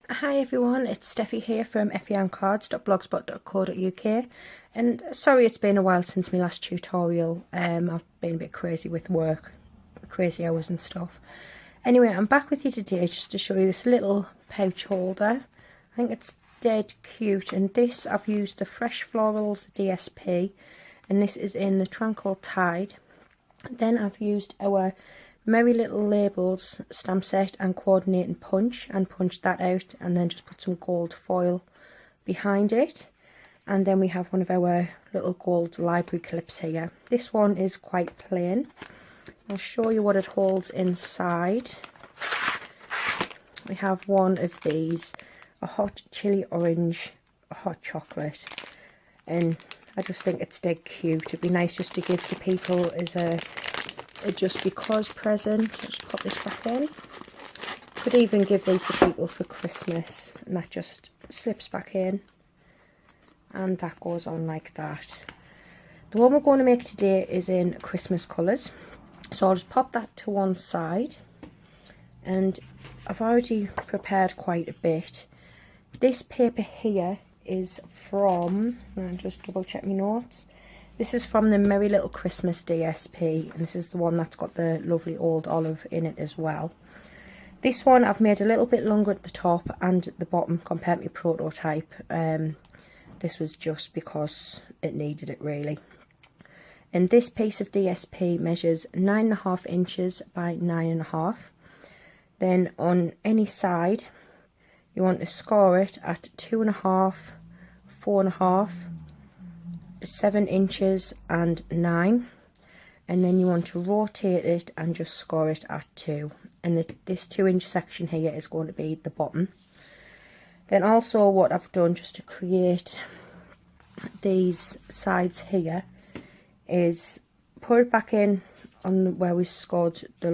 Hi everyone, it's Steffi here from effieandcards.blogspot.co.uk, and sorry it's been a while since my last tutorial. I've been a bit crazy with work, crazy hours and stuff. Anyway, I'm back with you today just to show you this little pouch holder. I think it's dead cute, and this I've used the Fresh Florals DSP, and this is in the Tranquil Tide. Then I've used our Merry Little Labels stamp set and coordinating punch, and punched that out and then just put some gold foil behind it. And then we have one of our little gold library clips here. This one is quite plain. I'll show you what it holds inside. We have one of these, a hot chili orange, a hot chocolate, and I just think it's dead cute. It'd be nice just to give to people as a just because present. I'll just pop this back in. Could even give these to people for Christmas, and that just slips back in and that goes on like that. The one we're going to make today is in Christmas colours, so I'll just pop that to one side, and I've already prepared quite a bit. This paper here is from, I'll just double check my notes. This is from the Merry Little Christmas DSP, and this is the one that's got the lovely old olive in it as well. This one I've made a little bit longer at the top and at the bottom compared to my prototype. This was just because it needed it really. And this piece of DSP measures 9.5 inches by 9.5. Then on any side you want to score it at 2.5, 4.5, 7 inches and 9, and then you want to rotate it and just score it at 2, and this 2-inch section here is going to be the bottom. Then also what I've done just to create these sides here is put it back in on where we scored the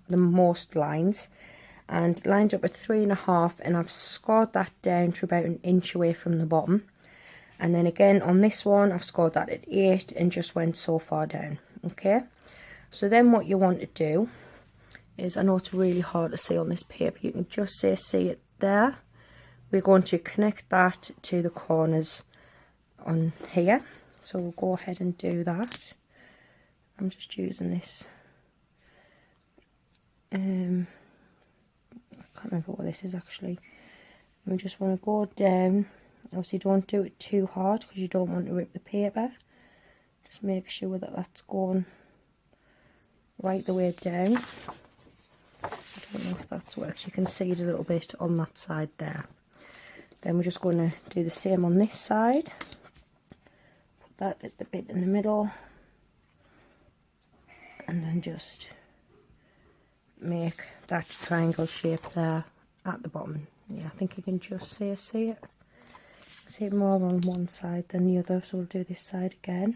most lines, and lined up at 3.5, and I've scored that down to about 1 inch away from the bottom. And then again on this one I've scored that at 8 and just went so far down. Okay, so then what you want to do is, I know it's really hard to see on this paper, you can just see it there. We're going to connect that to the corners on here, so we'll go ahead and do that. I'm just using this, I can't remember what this is actually. We just want to go down. Obviously don't do it too hard because you don't want to rip the paper. Just make sure that that's going right the way down. I don't know if that's works. You can see it a little bit on that side there. Then we're just going to do the same on this side. Put that at the bit in the middle, and then just make that triangle shape there at the bottom. Yeah, I think you can just see it. See it more on one side than the other, so we'll do this side again.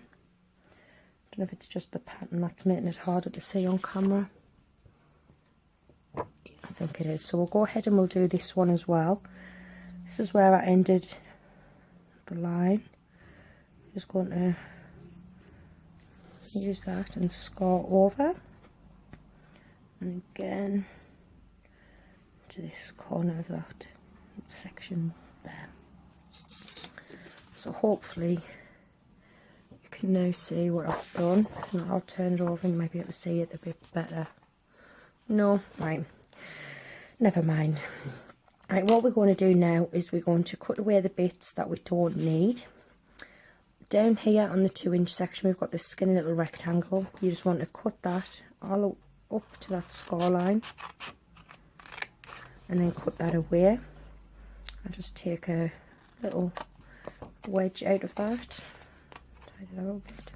I don't know if it's just the pattern that's making it harder to see on camera. Yeah, I think it is. So we'll go ahead and we'll do this one as well. This is where I ended the line. Just going to use that and score over. And again to this corner of that section there. So hopefully you can now see what I've done. If not, I'll turn it over and you might be able to see it a bit better. No, right, never mind. Right, what we're going to do now is we're going to cut away the bits that we don't need. Down here on the 2-inch section we've got this skinny little rectangle. You just want to cut that all up to that score line and then cut that away. I'll just take a little wedge out of that, tidy that up a bit,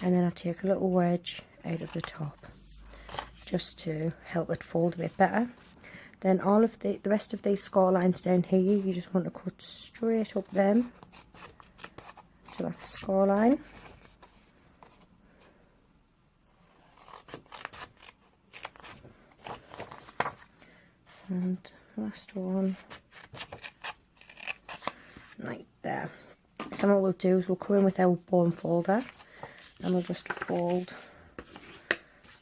and then I'll take a little wedge out of the top just to help it fold a bit better. Then all of the rest of these score lines down here, you just want to cut straight up them to that score line. And last one, right there. So what we'll do is we'll come in with our bone folder and we'll just fold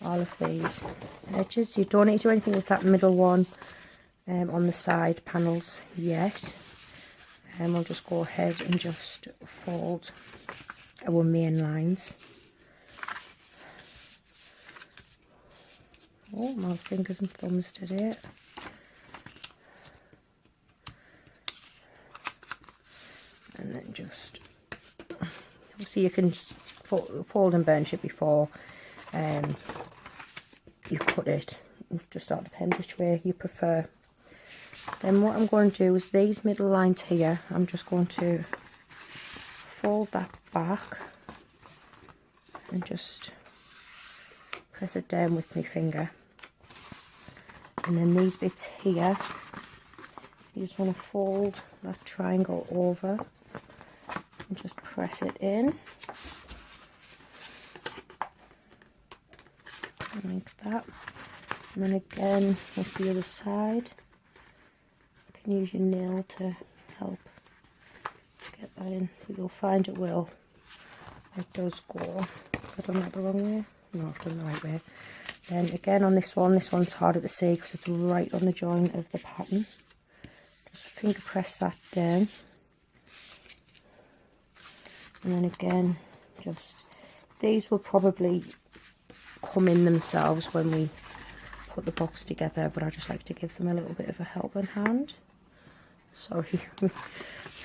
all of these edges. You don't need to do anything with that middle one. on the side panels yet. And we'll just go ahead and just fold our main lines. Oh, my fingers and thumbs today. And then just, obviously you can fold and burnish it before you cut it. It just all depends which way you prefer. Then what I'm going to do is these middle lines here, I'm just going to fold that back and just press it down with my finger. And then these bits here, you just want to fold that triangle over and just press it in like that. And then again with the other side, you can use your nail to help get that in. You'll find it does go. Have I done that the wrong way? No, I've done the right way. Then again on this one's harder to see because it's right on the joint of the pattern. Just finger press that down. And then again, just, these will probably come in themselves when we put the box together, but I just like to give them a little bit of a helping hand. Sorry,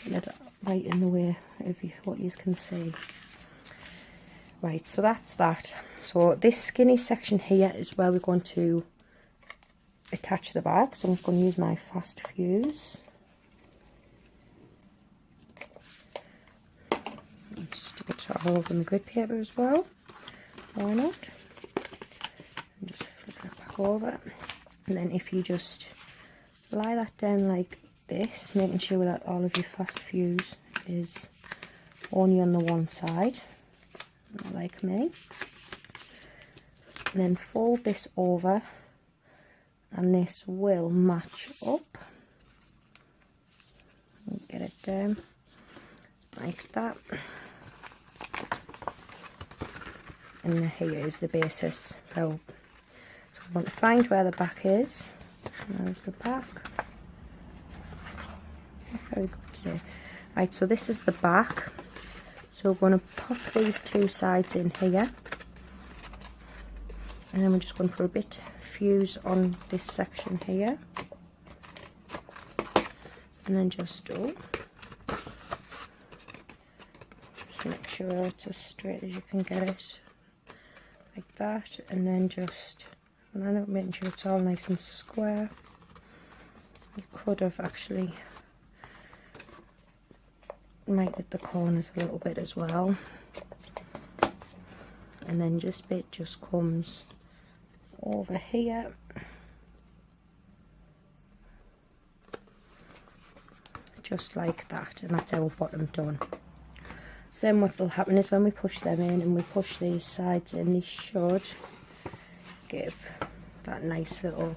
get it right in the way of what you can see. Right, so that's that. So this skinny section here is where we're going to attach the bag. So I'm just going to use my fast fuse. And stick it all over the grid paper as well. Why not? And just flip it back over. And then if you just lie that down like this, making sure that all of your fast fuse is only on the one side, like me. And then fold this over and this will match up. Get it down like that. And here is the basis. So I want to find where the back is. There's the back. Very good today. Right, so this is the back. So we're going to pop these two sides in here. And then we're just going to put a bit fuse on this section here. And then just make sure it's as straight as you can get it. Like that. And then just, making sure it's all nice and square. You could have actually mited the corners a little bit as well. And then this bit just comes over here. Just like that, and that's our bottom done. So then what will happen is when we push them in and we push these sides in, they should give that nice little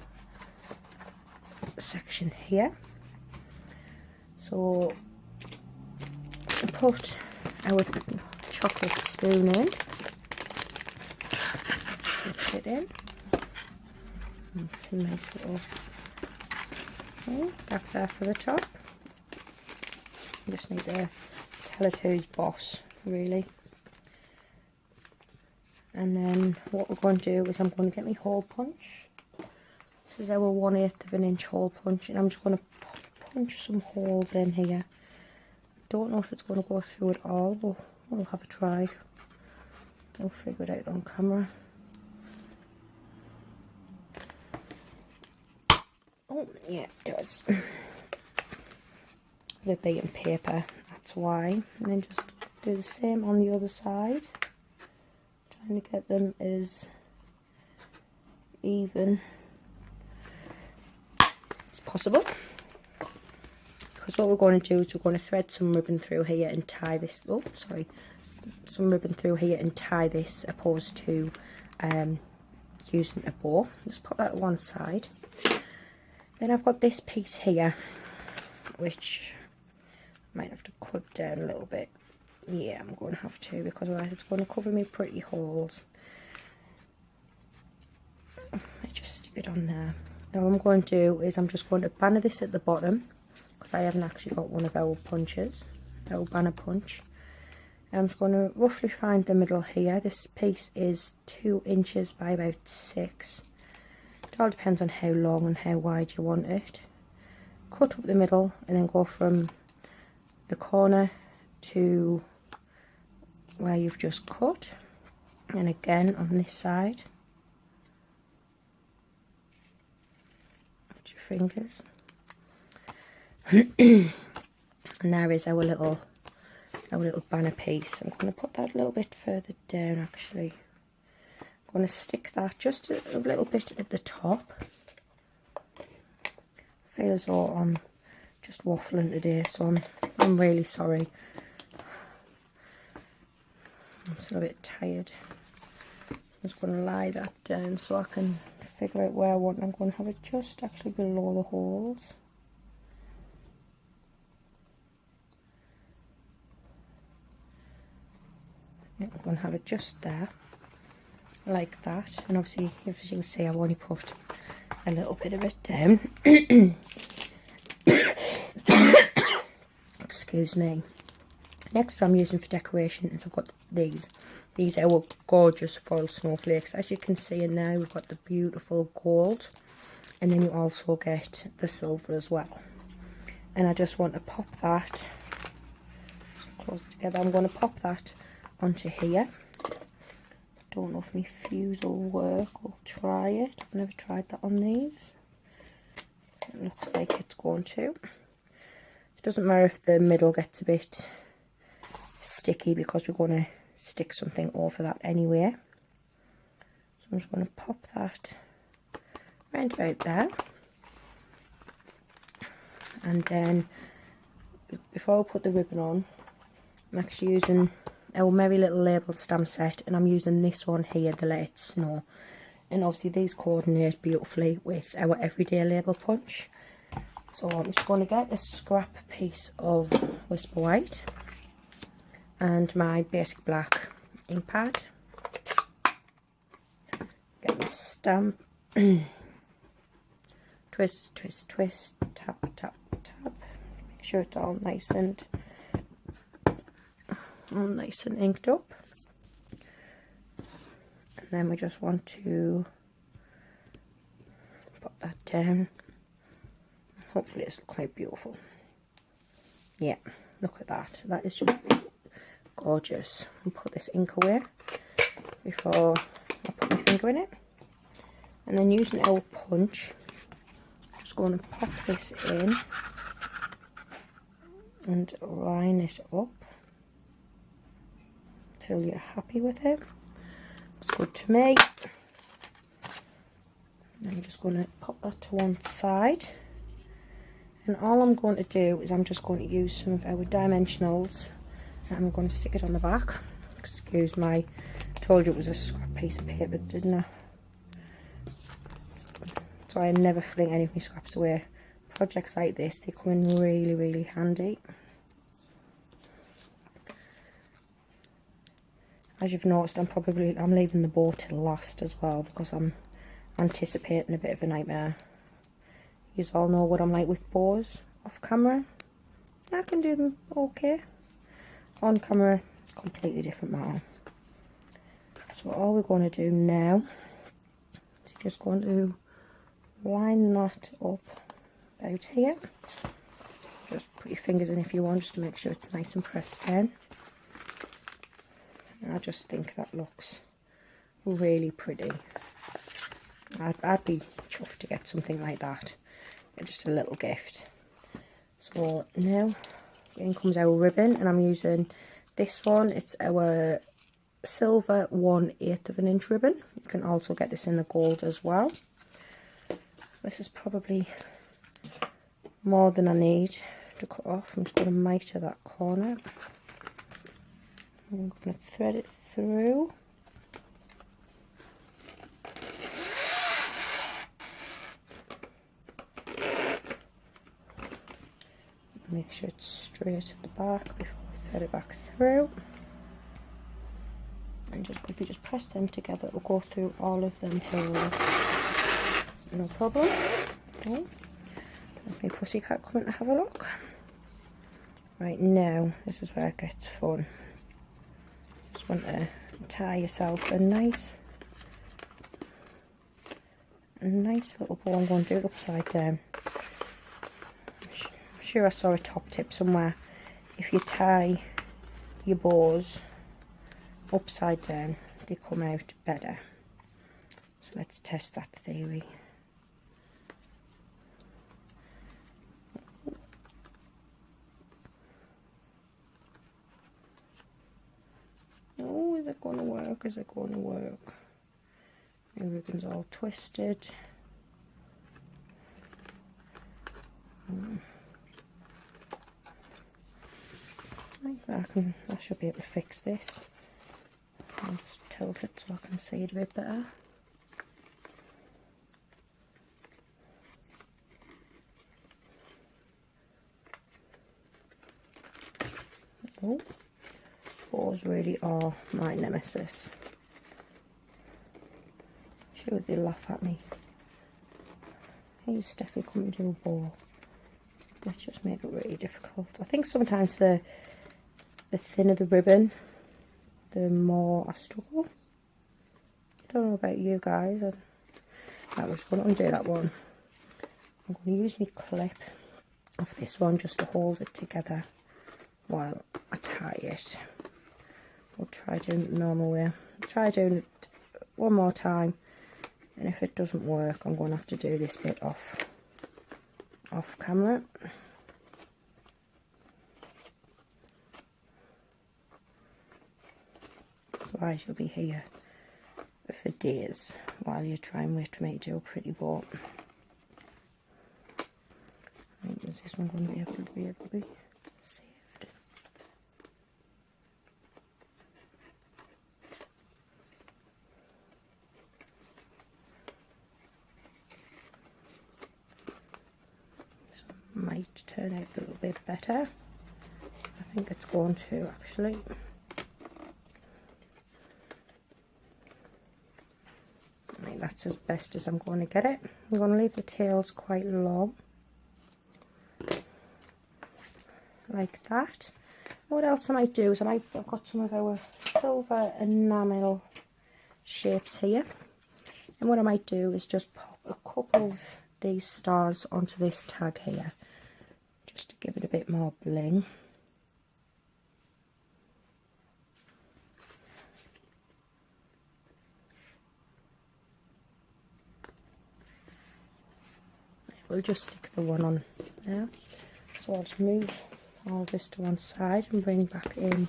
section here. So put our chocolate spoon in, put it in, it's a nice little gap there for the top. You just need to tell it who's boss, really. And then what we're going to do is I'm going to get my hole punch. This is our 1/8 of an inch hole punch, and I'm just going to punch some holes in here. Don't know if it's going to go through it all, but we'll have a try. We'll figure it out on camera. Oh yeah, it does. The bit of paper, that's why. And then just do the same on the other side. Trying to get them as even as possible. Because what we're going to do is we're going to thread some ribbon through here and tie this, some ribbon through here and tie this opposed to using a bow. Just put that to one side. Then I've got this piece here, which I might have to cut down a little bit. Yeah, I'm going to have to, because otherwise it's going to cover me pretty holes. I just stick it on there. Now what I'm going to do is I'm just going to banner this at the bottom, because I haven't actually got one of our punches, our banner punch. And I'm just going to roughly find the middle here. This piece is 2 inches by about 6. It all depends on how long and how wide you want it. Cut up the middle and then go from the corner to where you've just cut, and again on this side with your fingers. And there is our little banner piece. I'm going to put that a little bit further down actually. I'm going to stick that just a little bit at the top. I feel as though I'm just waffling today, so I'm really sorry. I'm still a bit tired. I'm just going to lie that down so I can figure out where I want. I'm going to have it just actually below the holes. I'm going to have it just there, like that. And obviously, as you can see, I've only put a little bit of it down. Excuse me. Next I'm using for decoration is I've got these. These are our gorgeous foil snowflakes. As you can see in there, we've got the beautiful gold. And then you also get the silver as well. And I just want to pop that, close it together, I'm going to pop that onto here. Don't know if my fuse will work. We'll try it. I've never tried that on these. It looks like it's going to. It doesn't matter if the middle gets a bit sticky because we're going to stick something over that anyway. So I'm just going to pop that round about there. And then before I put the ribbon on, I'm actually using our Merry Little Label stamp set, and I'm using this one here, the Let It Snow. And obviously these coordinate beautifully with our everyday label punch. So I'm just going to get a scrap piece of Whisper White and my basic black ink pad. Get my stamp. Twist, twist, twist, tap, tap, tap. Make sure it's all nice and inked up. And then we just want to put that down. Hopefully it's quite beautiful. Yeah, look at that. That is just gorgeous. I'll put this ink away before I put my finger in it. And then using our punch, I'm just going to pop this in and line it up till you're happy with it. Looks good to me. And I'm just going to pop that to one side. And all I'm going to do is I'm just going to use some of our dimensionals and I'm going to stick it on the back. Excuse me, I told you it was a scrap piece of paper, didn't I? So I never fling any of my scraps away. Projects like this, they come in really, really handy. As you've noticed, I'm leaving the bow till last as well because I'm anticipating a bit of a nightmare. You all know what I'm like with bows off camera. I can do them okay. On camera, it's a completely different matter. So all we're going to do now is just going to line that up about here. Just put your fingers in if you want, just to make sure it's nice and pressed down. And I just think that looks really pretty. I'd be chuffed to get something like that. Just a little gift. So now in comes our ribbon, and I'm using this one. It's our silver 1/8 of an inch ribbon. You can also get this in the gold as well. This is probably more than I need to cut off. I'm just going to miter that corner. I'm going to thread it through. Make sure it's straight at the back before we thread it back through. And just if you just press them together, it will go through all of them holes. No problem. Oh, there's my pussycat coming to have a look. Right, now this is where it gets fun. Just want to tie yourself a nice little bow. I'm going to do it upside down. I'm sure I saw a top tip somewhere. If you tie your bows upside down, they come out better. So let's test that theory. Oh, is it going to work? Is it going to work? My ribbon's all twisted. I should be able to fix this. I'll just tilt it so I can see it a bit better. Oh, bows really are my nemesis. Sure, they laugh at me. Hey, Steffi, come and do a bow. Let's just make it really difficult. I think sometimes the thinner the ribbon, the more I struggle. I don't know about you guys. I'm just going to undo that one. I'm going to use my clip of this one just to hold it together while I tie it. We'll try doing it the normal way. Try doing it one more time, and if it doesn't work, I'm going to have to do this bit off camera. Otherwise you'll be here for days while you try and wait for me to do a pretty bow. Is this one going to be able to be saved? This one might turn out a little bit better. I think it's going to actually. That's as best as I'm going to get it. I'm going to leave the tails quite long, like that. What else I might do is I've got some of our silver enamel shapes here, and what I might do is just pop a couple of these stars onto this tag here, just to give it a bit more bling. We'll just stick the one on there. So I'll just move all this to one side and bring back in.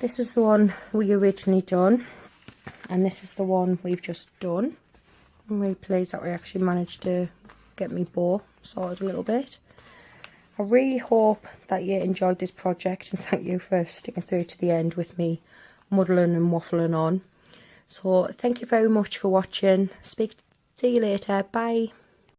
This is the one we originally done, and this is the one we've just done. I'm really pleased that we actually managed to get me bow sorted a little bit. I really hope that you enjoyed this project, and thank you for sticking through to the end with me muddling and waffling on. So thank you very much for watching. See you later. Bye.